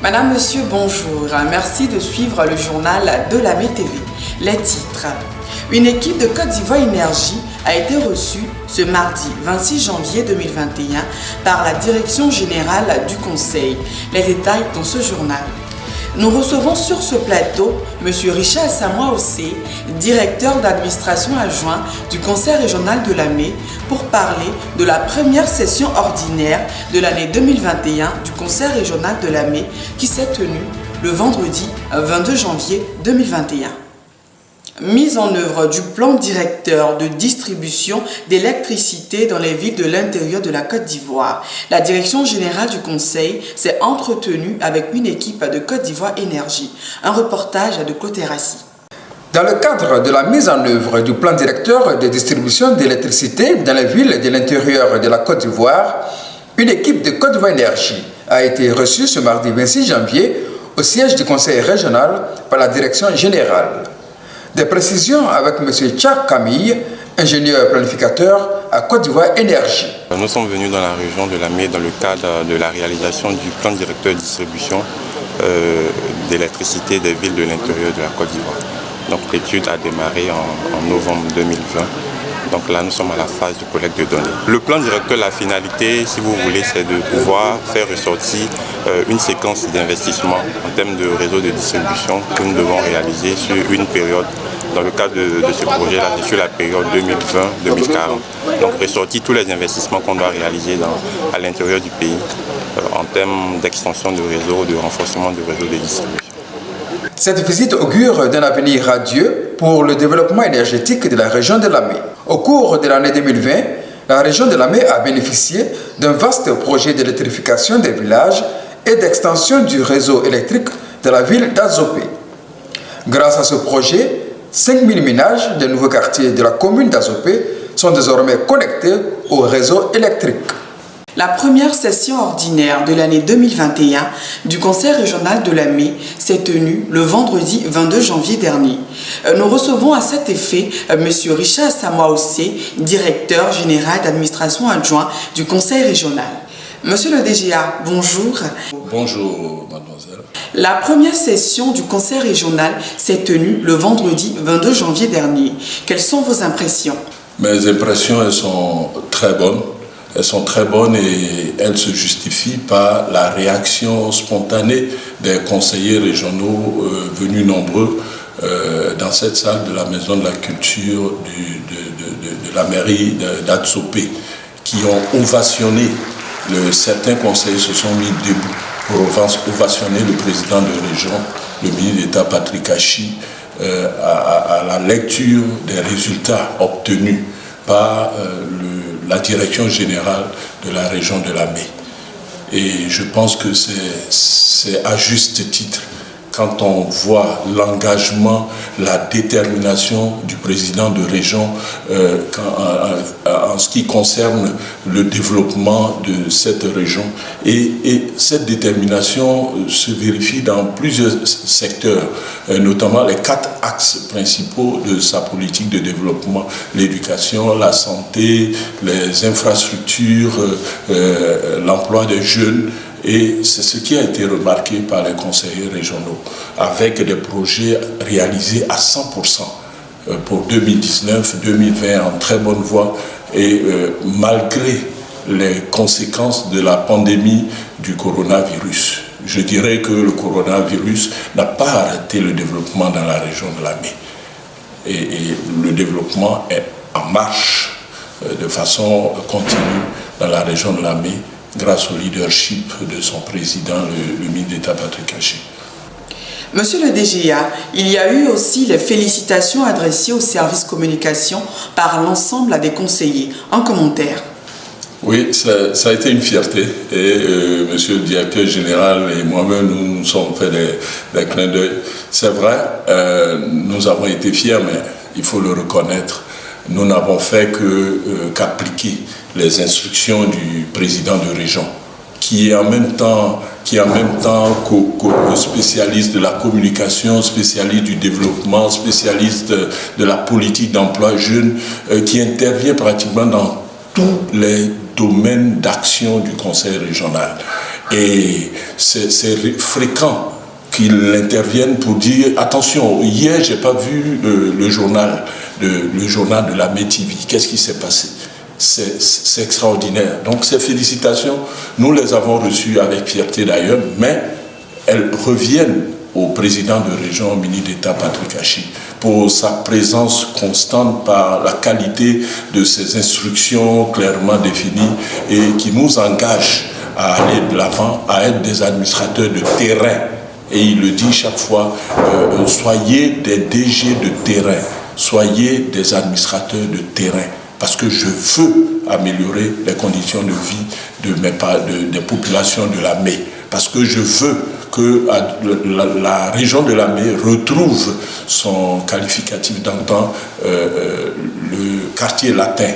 Madame, Monsieur, bonjour. Merci de suivre le journal de la TV. Les titres. Une équipe de Côte d'Ivoire Énergie a été reçue ce mardi 26 janvier 2021 par la Direction générale du Conseil. Les détails dans ce journal. Nous recevons sur ce plateau M. Richard Asamoah Osei, directeur d'administration adjoint du Conseil régional de Lamé, pour parler de la première session ordinaire de l'année 2021 du Conseil régional de Lamé qui s'est tenue le vendredi 22 janvier 2021. Mise en œuvre du plan directeur de distribution d'électricité dans les villes de l'intérieur de la Côte d'Ivoire. La direction générale du Conseil s'est entretenue avec une équipe de Côte d'Ivoire Énergie. Un reportage de Claude Terrassi. Dans le cadre de la mise en œuvre du plan directeur de distribution d'électricité dans les villes de l'intérieur de la Côte d'Ivoire, une équipe de Côte d'Ivoire Énergie a été reçue ce mardi 26 janvier au siège du Conseil régional par la direction générale. Des précisions avec M. Tchak Camille, ingénieur planificateur à Côte d'Ivoire Énergie. Nous sommes venus dans la région de Lamé dans le cadre de la réalisation du plan directeur de distribution d'électricité des villes de l'intérieur de la Côte d'Ivoire. Donc l'étude a démarré en novembre 2020. Donc là, nous sommes à la phase de collecte de données. Le plan directeur, la finalité, si vous voulez, c'est de pouvoir faire ressortir une séquence d'investissement en termes de réseau de distribution que nous devons réaliser sur une période. Dans le cadre de ce projet-là, c'est sur la période 2020-2040. Donc ressortir tous les investissements qu'on doit réaliser à l'intérieur du pays en termes d'extension de réseau, de renforcement du réseau de distribution. Cette visite augure d'un avenir radieux pour le développement énergétique de la région de Lamé. Au cours de l'année 2020, la région de Lamé a bénéficié d'un vaste projet d'électrification des villages et d'extension du réseau électrique de la ville d'Azopé. Grâce à ce projet, 5000 ménages des nouveaux quartiers de la commune d'Azopé sont désormais connectés au réseau électrique. La première session ordinaire de l'année 2021 du Conseil régional de Lamé s'est tenue le vendredi 22 janvier dernier. Nous recevons à cet effet M. Richard Asamoah Osei, directeur général d'administration adjoint du Conseil régional. Monsieur le DGA, bonjour. Bonjour, mademoiselle. La première session du Conseil régional s'est tenue le vendredi 22 janvier dernier. Quelles sont vos impressions? Mes impressions, elles sont très bonnes. Elles sont très bonnes et elles se justifient par la réaction spontanée des conseillers régionaux venus nombreux dans cette salle de la Maison de la Culture de la mairie d'Azopé, qui ont ovationné. Certains conseillers se sont mis debout pour ovationner le président de région, le ministre d'État Patrick Achi, à la lecture des résultats obtenus par la direction générale de la région de Lamé. Et je pense que c'est à juste titre quand on voit l'engagement, la détermination du président de région en ce qui concerne le développement de cette région. Et cette détermination se vérifie dans plusieurs secteurs, notamment les 4 axes principaux de sa politique de développement: l'éducation, la santé, les infrastructures, l'emploi des jeunes. Et c'est ce qui a été remarqué par les conseillers régionaux, avec des projets réalisés à 100% pour 2019-2020 en très bonne voie, et malgré les conséquences de la pandémie du coronavirus. Je dirais que le coronavirus n'a pas arrêté le développement dans la région de Lamé. Et le développement est en marche de façon continue dans la région de Lamé, grâce au leadership de son président, le ministre d'État Patrick Achi. Monsieur le DGA, il y a eu aussi les félicitations adressées au service communication par l'ensemble des conseillers. En commentaire. Oui, ça a été une fierté. Et monsieur le directeur général et moi-même, nous nous sommes fait des clins d'œil. C'est vrai, nous avons été fiers, mais il faut le reconnaître. Nous n'avons fait qu'appliquer les instructions du président de région, qui est en même temps spécialiste de la communication, spécialiste du développement, spécialiste de la politique d'emploi jeune, qui intervient pratiquement dans tous les domaines d'action du conseil régional. Et c'est fréquent qu'il intervienne pour dire attention, hier j'ai pas vu le journal de la MeTV, qu'est-ce qui s'est passé? C'est extraordinaire. Donc ces félicitations, nous les avons reçues avec fierté d'ailleurs, mais elles reviennent au président de région, ministre d'État Patrick Hachi, pour sa présence constante par la qualité de ses instructions clairement définies et qui nous engage à aller de l'avant, à être des administrateurs de terrain. Et il le dit chaque fois, soyez des DG de terrain, soyez des administrateurs de terrain, parce que je veux améliorer les conditions de vie des populations de la Mai, parce que je veux que la région de la Mai retrouve son qualificatif d'antan, le quartier latin,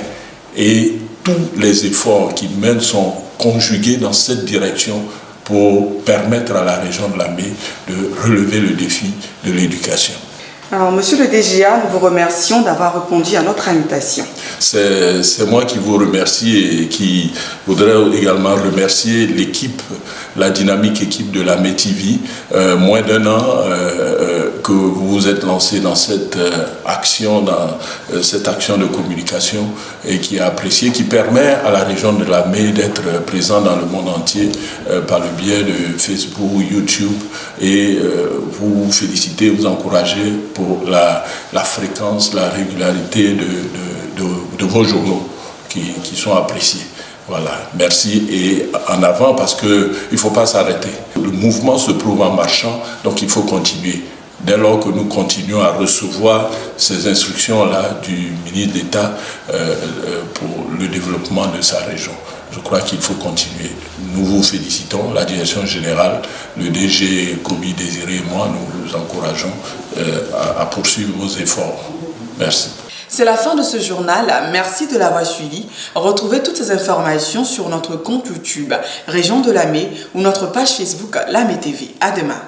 et tous les efforts qui mènent sont conjugués dans cette direction pour permettre à la région de la Mai de relever le défi de l'éducation. Alors, monsieur le DGA, nous vous remercions d'avoir répondu à notre invitation. C'est moi qui vous remercie et qui voudrais également remercier l'équipe, la dynamique équipe de la MeTV. Moins d'un an que vous vous êtes lancé dans cette action de communication et qui est appréciée, qui permet à la région de la Mai d'être présent dans le monde entier par le biais de Facebook, YouTube, et vous féliciter, vous encourager pour la fréquence, la régularité de vos journaux qui sont appréciés. Voilà, merci et en avant parce qu'il ne faut pas s'arrêter. Le mouvement se prouve en marchant, donc il faut continuer. Dès lors que nous continuons à recevoir ces instructions-là du ministre d'État pour le développement de sa région, je crois qu'il faut continuer. Nous vous félicitons, la direction générale, le DG Kobi Désiré et moi, nous vous encourageons à poursuivre vos efforts. Merci. C'est la fin de ce journal. Merci de l'avoir suivi. Retrouvez toutes ces informations sur notre compte YouTube Région de la Mai ou notre page Facebook La MeTV. À demain.